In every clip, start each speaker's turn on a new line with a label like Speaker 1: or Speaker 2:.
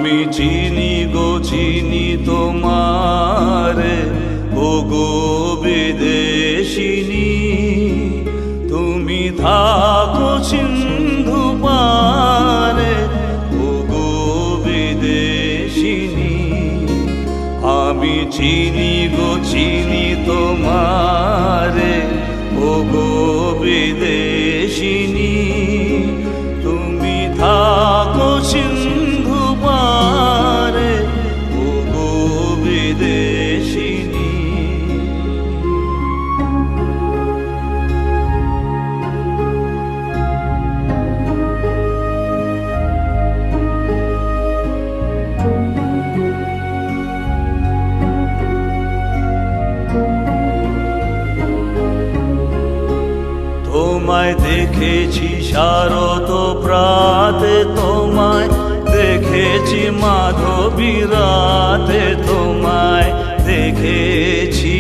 Speaker 1: আমি চিনি গো চিনি তোমারে, ওগো বিদেশিনী। তুমি থাকো সিন্ধু পারে, ওগো বিদেশিনী। আমি চিনি গো চিনি তোমারে, ওগো বিদেশিনী। তুমি থাকো সিন্ধু পারে, ওগো বিদেশিনী। তোমায় দেখেছি শারদ প্রাতে, তোমায় দেখেছি মাধবী রাতে, তোমায় দেখেছি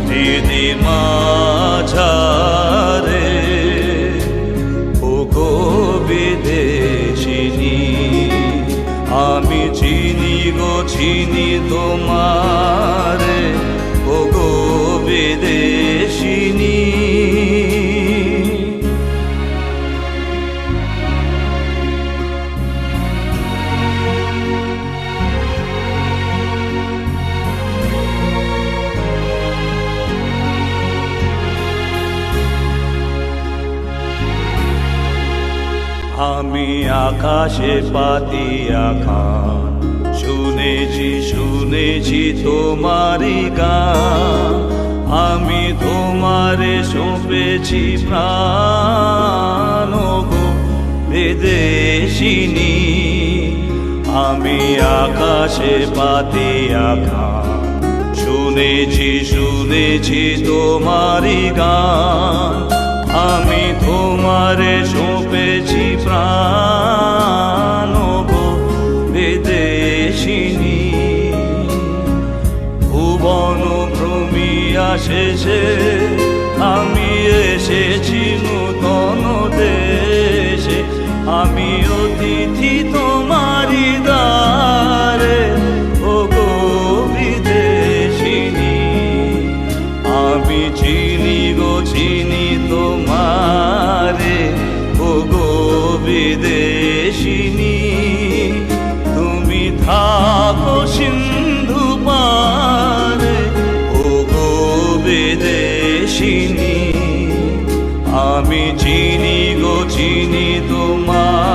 Speaker 1: দিদি মাঝারে, ওগো বিদেশিনী। আমি চিনি গো চিনি তোমারে, ওগো বিদেশিনী। আমি আকাশে পাতিয়া গান, শুনেছি শুনেছি তোমারি গান। আমি তোমারে সঁপেছি প্রাণ, গো বিদেশিনী। আমি আকাশে পাতিয়া গান, শুনেছি শুনেছি তোমারি গান। আমি তোমারে সঁপেছি প্রাণ, গো বিদেশিনী। ভুবন ভ্রমিয়া শেষে আমি এসেছি নূতন দেশে। আমি অতিথি তোমারি দ্বারে, ওগো বিদেশিনী। আমি চিনি গো চিনি তোমারে, ওগো বিদেশিনী। তুমি থাকো সিন্ধু পারে, ওগো বিদেশিনী। আমি চিনি গো চিনি তোমার।